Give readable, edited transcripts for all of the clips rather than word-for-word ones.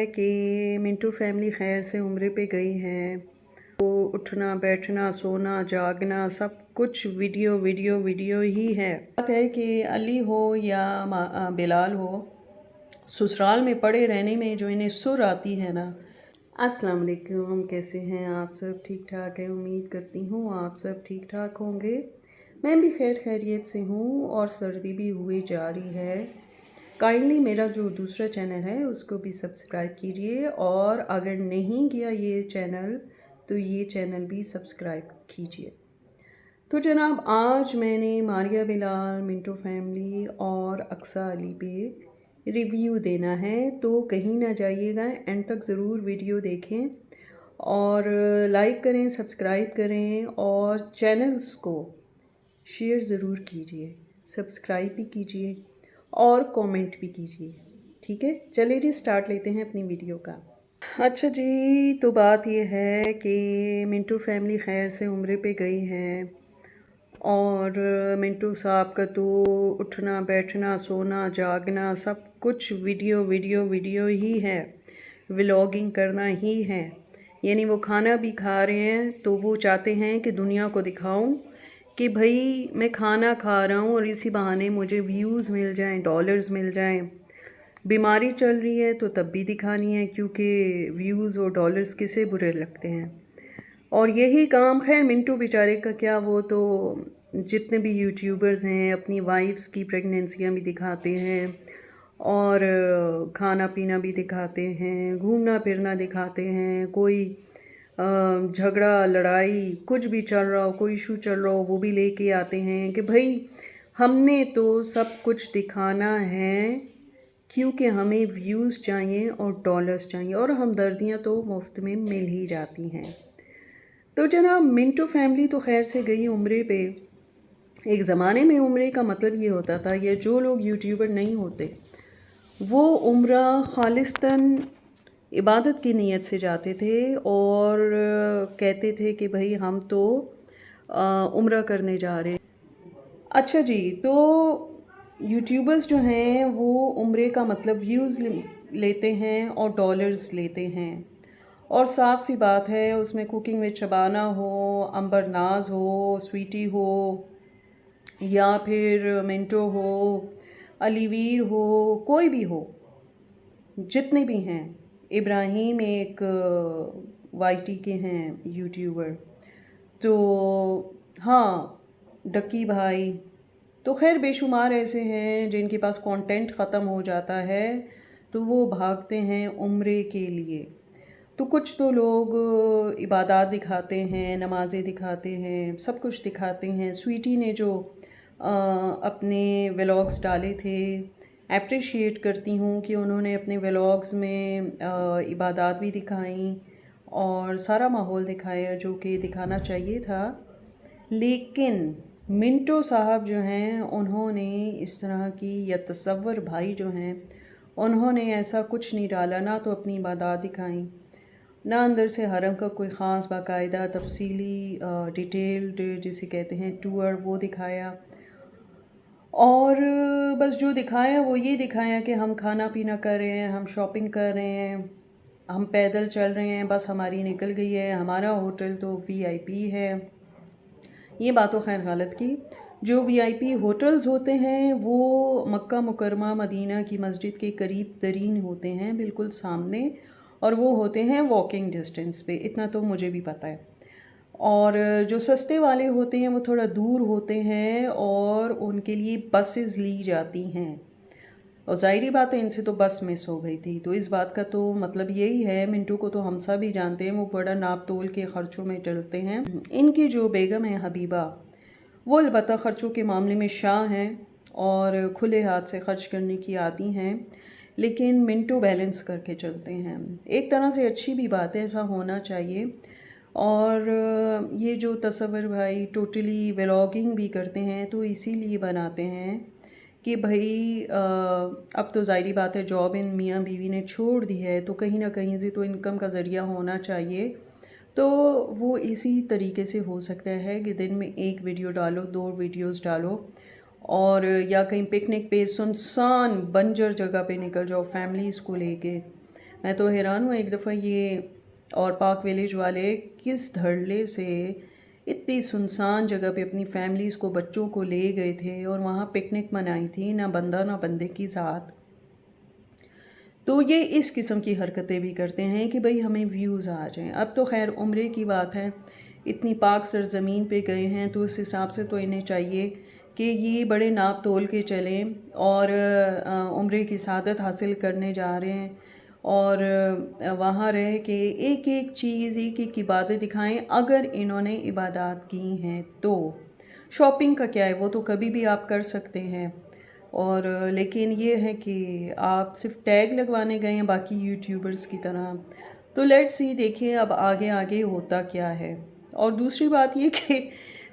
कि मिंटू फैमिली खैर से उम्रे पे गई है। तो उठना बैठना सोना जागना सब कुछ वीडियो वीडियो वीडियो ही है। बात है कि अली हो या बिलाल हो, ससुराल में पड़े रहने में जो इन्हें सुर आती है ना। अस्सलाम वालेकुम, कैसे हैं आप सब? ठीक ठाक है, उम्मीद करती हूँ आप सब ठीक ठाक होंगे। मैं भी खैर खैरियत से हूँ और सर्दी भी हुई जा रही है। काइंडली मेरा जो दूसरा चैनल है उसको भी सब्सक्राइब कीजिए, और अगर नहीं किया ये चैनल तो ये चैनल भी सब्सक्राइब कीजिए। तो जनाब, आज मैंने मारिया बिलाल, मिंटो फैमिली और अक्सा अली पे रिव्यू देना है, तो कहीं ना जाइएगा, एंड तक ज़रूर वीडियो देखें और लाइक करें, सब्सक्राइब करें और चैनल्स को शेयर ज़रूर कीजिए, सब्सक्राइब भी कीजिए और कमेंट भी कीजिए। ठीक है, चलिए जी स्टार्ट लेते हैं अपनी वीडियो का। अच्छा जी, तो बात यह है कि मिंटू फैमिली खैर से उम्रे पे गई है और मिंटू साहब का तो उठना बैठना सोना जागना सब कुछ वीडियो वीडियो वीडियो ही है, व्लॉगिंग करना ही है। यानी वो खाना भी खा रहे हैं तो वो चाहते हैं कि दुनिया को दिखाऊं कि भाई मैं खाना खा रहा हूँ और इसी बहाने मुझे व्यूज़ मिल जाएं, डॉलर्स मिल जाएं। बीमारी चल रही है तो तब भी दिखानी है, क्योंकि व्यूज़ और डॉलर्स किसे बुरे लगते हैं। और यही काम, खैर मिंटू बेचारे का क्या, वो तो जितने भी यूट्यूबर्स हैं अपनी वाइफ्स की प्रेगनेंसियाँ भी दिखाते हैं और खाना पीना भी दिखाते हैं, घूमना फिरना दिखाते हैं। कोई झगड़ा लड़ाई कुछ भी चल रहा हो, कोई इशू चल रहा हो, वो भी लेके आते हैं कि भाई हमने तो सब कुछ दिखाना है, क्योंकि हमें व्यूज़ चाहिए और डॉलर्स चाहिए, और हमदर्दियाँ तो मुफ्त में मिल ही जाती हैं। तो जनाब, मिंटू फैमिली तो खैर से गई उम्रे पे। एक ज़माने में उम्रे का मतलब ये होता था, ये जो लोग यूट्यूबर नहीं होते वो उम्रा खालिस्तन इबादत की नीयत से जाते थे और कहते थे कि भाई हम तो उम्रा करने जा रहे हैं। अच्छा जी, तो यूट्यूबर्स जो हैं वो उम्रे का मतलब व्यूज़ लेते हैं और डॉलर्स लेते हैं। और साफ सी बात है, उसमें कुकिंग में शबाना हो, अंबर नाज हो, स्वीटी हो, या फिर मिंटो हो, अलीवीर हो, कोई भी हो, जितने भी हैं, इब्राहिम एक वाईटी के हैं यूट्यूबर, तो हाँ, डक्की भाई, तो खैर बेशुमार ऐसे हैं जिनके पास कंटेंट ख़त्म हो जाता है तो वो भागते हैं उम्रे के लिए। तो कुछ तो लोग इबादत दिखाते हैं, नमाज़ें दिखाते हैं, सब कुछ दिखाते हैं। स्वीटी ने जो अपने व्लॉग्स डाले थे, अप्रिशिएट करती हूँ कि उन्होंने अपने व्लॉग्स में इबादत भी दिखाई और सारा माहौल दिखाया जो कि दिखाना चाहिए था। लेकिन मिंटो साहब जो हैं उन्होंने इस तरह की, या तसव्वुर भाई जो हैं उन्होंने ऐसा कुछ नहीं डाला, ना तो अपनी इबादत दिखाई, ना अंदर से हरम का कोई ख़ास बाकायदा तफसीली डिटेल्ड जिसे कहते हैं टूर वो दिखाया। और बस जो दिखाया वो ये दिखाया कि हम खाना पीना कर रहे हैं, हम शॉपिंग कर रहे हैं, हम पैदल चल रहे हैं, बस हमारी निकल गई है, हमारा होटल तो वीआईपी है। ये बात तो खैर गलत की। जो वीआईपी होटल्स होते हैं वो मक्का मुकरमा मदीना की मस्जिद के करीब तरीन होते हैं, बिल्कुल सामने, और वो होते हैं वॉकिंग डिस्टेंस पे, इतना तो मुझे भी पता है। और जो सस्ते वाले होते हैं वो थोड़ा दूर होते हैं और उनके लिए बसेस ली जाती हैं, और ज़ाहिरी बात है इनसे तो बस मिस हो गई थी। तो इस बात का तो मतलब यही है, मिंटू को तो हम सब भी जानते हैं, वो बड़ा नाप तोल के ख़र्चों में चलते हैं। इनकी जो बेगम है हबीबा, वो अलबत्ता ख़र्चों के मामले में शाह हैं और खुले हाथ से ख़र्च करने की आदी हैं, लेकिन मिंटू बैलेंस करके चलते हैं। एक तरह से अच्छी भी बात है, ऐसा होना चाहिए। और ये जो तसव्वुर भाई टोटली व्लॉगिंग भी करते हैं तो इसीलिए बनाते हैं कि भाई अब तो ज़ाहिरी बात है, जॉब इन मियाँ बीवी ने छोड़ दी है तो कहीं ना कहीं से तो इनकम का ज़रिया होना चाहिए। तो वो इसी तरीके से हो सकता है कि दिन में एक वीडियो डालो, 2 वीडियोस डालो, और या कहीं पिकनिक पे सुनसान बंजर जगह पे निकल जाओ फैमिलीज़ को लेके, मैं तो हैरान हूँ एक दफ़ा ये और पाक विलेज वाले किस धड़ल्ले से इतनी सुनसान जगह पे अपनी फैमिलीज़ को, बच्चों को ले गए थे और वहाँ पिकनिक मनाई थी, ना बंदा ना बंदे की ज़ात। तो ये इस किस्म की हरकतें भी करते हैं कि भाई हमें व्यूज़ आ जाएं। अब तो खैर उम्रे की बात है, इतनी पाक सरज़मीन पे गए हैं तो उस हिसाब से तो इन्हें चाहिए कि ये बड़े नाप तोल के चलें और उम्रे की सादत हासिल करने जा रहे हैं और वहाँ रह के एक एक चीज़, एक एक इबादत दिखाएं। अगर इन्होंने इबादत की हैं तो शॉपिंग का क्या है, वो तो कभी भी आप कर सकते हैं। और लेकिन ये है कि आप सिर्फ टैग लगवाने गए हैं बाकी यूट्यूबर्स की तरह। तो लेट्स सी, देखिए अब आगे आगे होता क्या है। और दूसरी बात ये कि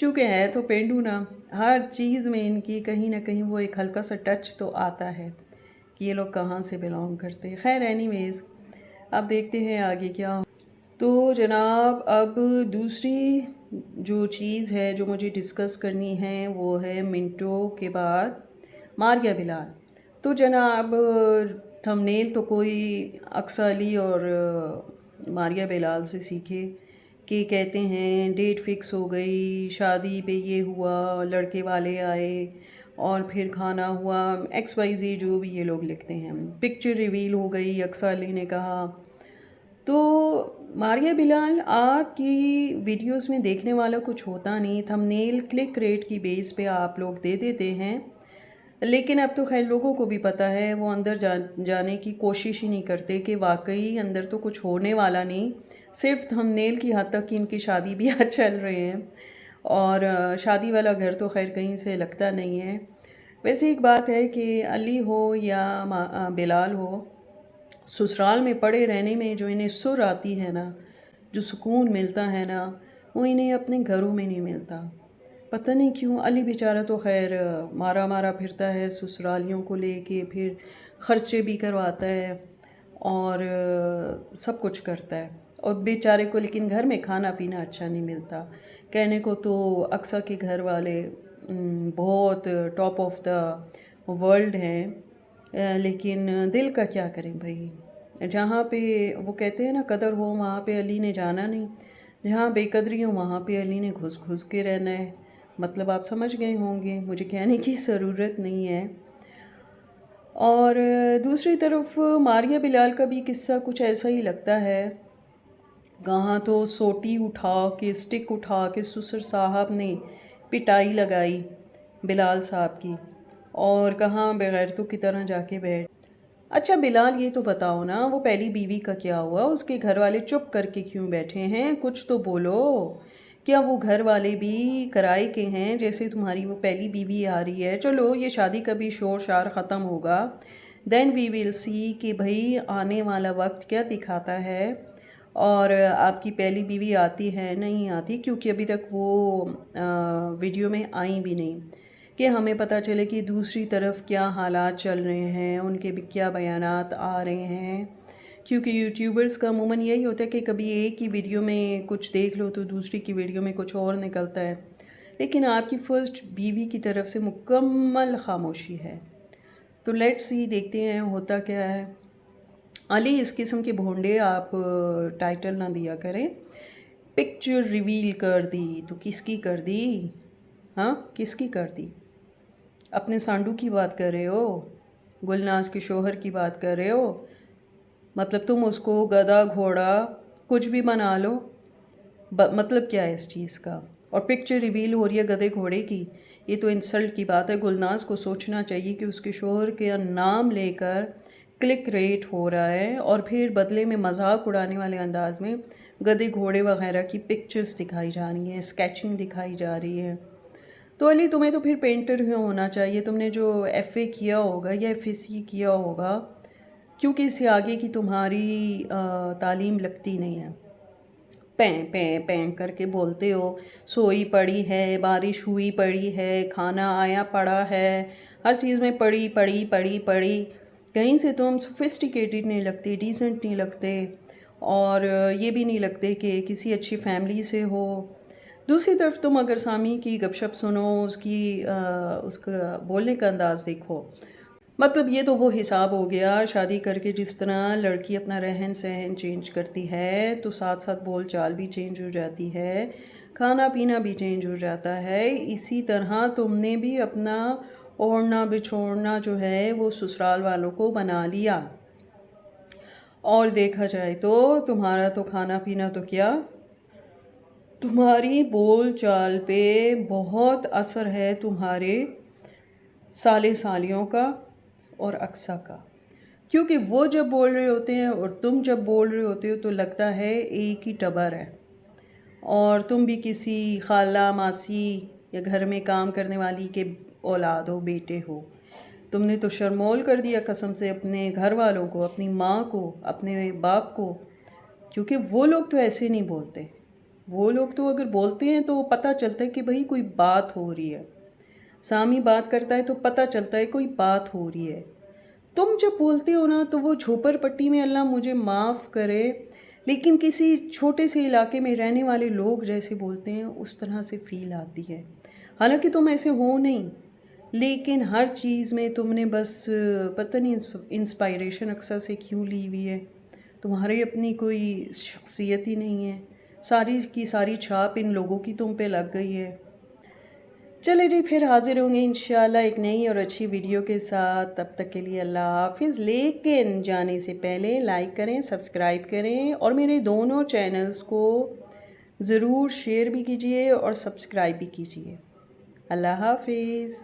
चूँकि है तो पेंडू ना, हर चीज़ में इनकी कहीं ना कहीं वो एक हल्का सा टच तो आता है कि ये लोग कहाँ से बिलोंग करते हैं। खैर एनीवेज़, अब देखते हैं आगे क्या हो। तो जनाब, अब दूसरी जो चीज़ है जो मुझे डिस्कस करनी है वो है मिंटो के बाद मारिया बिलाल। तो जनाब, थंबनेल तो कोई अक्सा अली और मारिया बिलाल से सीखे कि कहते हैं डेट फिक्स हो गई, शादी पे ये हुआ, लड़के वाले आए और फिर खाना हुआ, XYZ जो भी ये लोग लिखते हैं। पिक्चर रिवील हो गई, अक्सा अली ने कहा। तो मारिया बिलाल, आपकी वीडियोस में देखने वाला कुछ होता नहीं, थंबनेल क्लिक रेट की बेस पे आप लोग दे देते हैं। लेकिन अब तो खैर लोगों को भी पता है, वो अंदर जाने की कोशिश ही नहीं करते कि वाकई अंदर तो कुछ होने वाला नहीं, सिर्फ थंबनेल की हद तक कि इनकी शादी भी आज चल रहे हैं और शादी वाला घर तो खैर कहीं से लगता नहीं है। वैसे एक बात है कि अली हो या बिलाल हो, ससुराल में पड़े रहने में जो इन्हें सुर आती है ना, जो सुकून मिलता है ना, वो इन्हें अपने घरों में नहीं मिलता। पता नहीं क्यों। अली बेचारा तो खैर मारा मारा फिरता है ससुरालियों को लेके, फिर ख़र्चे भी करवाता है और सब कुछ करता है और बेचारे को लेकिन घर में खाना पीना अच्छा नहीं मिलता। कहने को तो अक्सा के घर वाले बहुत टॉप ऑफ द वर्ल्ड हैं, लेकिन दिल का क्या करें भाई। जहाँ पे वो कहते हैं ना कदर हो वहाँ पे अली ने जाना नहीं, जहाँ बेकदरी हो वहाँ पे अली ने घुस घुस के रहना है। मतलब आप समझ गए होंगे, मुझे कहने की ज़रूरत नहीं है। और दूसरी तरफ मारिया बिलाल का भी किस्सा कुछ ऐसा ही लगता है। कहाँ तो सोटी उठा के, स्टिक उठा के ससुर साहब ने पिटाई लगाई बिलाल साहब की, और कहाँ बेगैरतों की तरह जाके बैठ। अच्छा बिलाल, ये तो बताओ ना, वो पहली बीवी का क्या हुआ? उसके घर वाले चुप करके क्यों बैठे हैं? कुछ तो बोलो। क्या वो घर वाले भी किराए के हैं जैसे तुम्हारी वो पहली बीवी आ रही है? चलो ये शादी का भी शोर शार ख़त्म होगा, देन वी विल सी कि भाई आने वाला वक्त क्या दिखाता है और आपकी पहली बीवी आती है नहीं आती, क्योंकि अभी तक वो वीडियो में आई भी नहीं कि हमें पता चले कि दूसरी तरफ क्या हालात चल रहे हैं, उनके भी क्या बयानात आ रहे हैं। क्योंकि यूट्यूबर्स का अमूमन यही होता है कि कभी एक ही वीडियो में कुछ देख लो तो दूसरी की वीडियो में कुछ और निकलता है, लेकिन आपकी फ़र्स्ट बीवी की तरफ से मुकम्मल खामोशी है। तो लेट्स सी, देखते हैं होता क्या है। अली, इस किस्म के भोंडे आप टाइटल ना दिया करें। पिक्चर रिवील कर दी तो किसकी कर दी? हाँ, किसकी कर दी? अपने सांडू की बात कर रहे हो? गुलनाज के शोहर की बात कर रहे हो? मतलब तुम उसको गधा घोड़ा कुछ भी बना लो, मतलब क्या है इस चीज़ का? और पिक्चर रिवील हो रही है गधे घोड़े की, ये तो इंसल्ट की बात है। गुलनाज को सोचना चाहिए कि उसके शोहर के नाम लेकर क्लिक रेट हो रहा है और फिर बदले में मजाक उड़ाने वाले अंदाज में गधे घोड़े वगैरह की पिक्चर्स दिखाई जा रही हैं, स्केचिंग दिखाई जा रही है। तो अली, तुम्हें तो फिर पेंटर ही होना चाहिए। तुमने जो FA किया होगा या FSC किया होगा, क्योंकि इससे आगे की तुम्हारी तालीम लगती नहीं है। पैं पैं पैं करके बोलते हो, सोई पड़ी है, बारिश हुई पड़ी है, खाना आया पड़ा है, हर चीज़ में पड़ी पड़ी पड़ी पड़ी। कहीं से तुम सोफिस्टिकेटेड नहीं लगते, डिसेंट नहीं लगते और ये भी नहीं लगते कि किसी अच्छी फैमिली से हो। दूसरी तरफ तुम अगर सामी की गपशप सुनो, उसका बोलने का अंदाज़ देखो, मतलब ये तो वो हिसाब हो गया शादी करके, जिस तरह लड़की अपना रहन सहन चेंज करती है तो साथ साथ बोल चाल भी चेंज हो जाती है, खाना पीना भी चेंज हो जाता है। इसी तरह तुमने भी अपना ओढ़ना बिछोड़ना जो है वो ससुराल वालों को बना लिया। और देखा जाए तो तुम्हारा तो खाना पीना तो क्या, तुम्हारी बोल चाल पे बहुत असर है तुम्हारे साले सालियों का और अक्सा का, क्योंकि वो जब बोल रहे होते हैं और तुम जब बोल रहे होते हो तो लगता है एक ही टबर है, और तुम भी किसी खाला मासी या घर में काम करने वाली के औलाद हो, बेटे हो। तुमने तो शर्मोल कर दिया कसम से अपने घर वालों को, अपनी माँ को, अपने बाप को, क्योंकि वो लोग तो ऐसे नहीं बोलते। वो लोग तो अगर बोलते हैं तो पता चलता है कि भाई कोई बात हो रही है, सामी बात करता है तो पता चलता है कोई बात हो रही है। तुम जब बोलते हो ना तो वो झोपड़पट्टी में, अल्लाह मुझे माफ़ करे, लेकिन किसी छोटे से इलाके में रहने वाले लोग जैसे बोलते हैं उस तरह से फ़ील आती है। हालांकि तुम ऐसे हो नहीं, लेकिन हर चीज़ में तुमने बस पता नहीं इंस्पायरेशन अक्सर से क्यों ली हुई है। तुम्हारी अपनी कोई शख्सियत ही नहीं है, सारी की सारी छाप इन लोगों की तुम पे लग गई है। चले जी, फिर हाजिर होंगे इंशाल्लाह एक नई और अच्छी वीडियो के साथ। तब तक के लिए अल्लाह हाफिज़। लेकिन जाने से पहले लाइक करें, सब्सक्राइब करें और मेरे दोनों चैनल्स को ज़रूर शेयर भी कीजिए और सब्सक्राइब भी कीजिए। अल्लाह हाफिज़।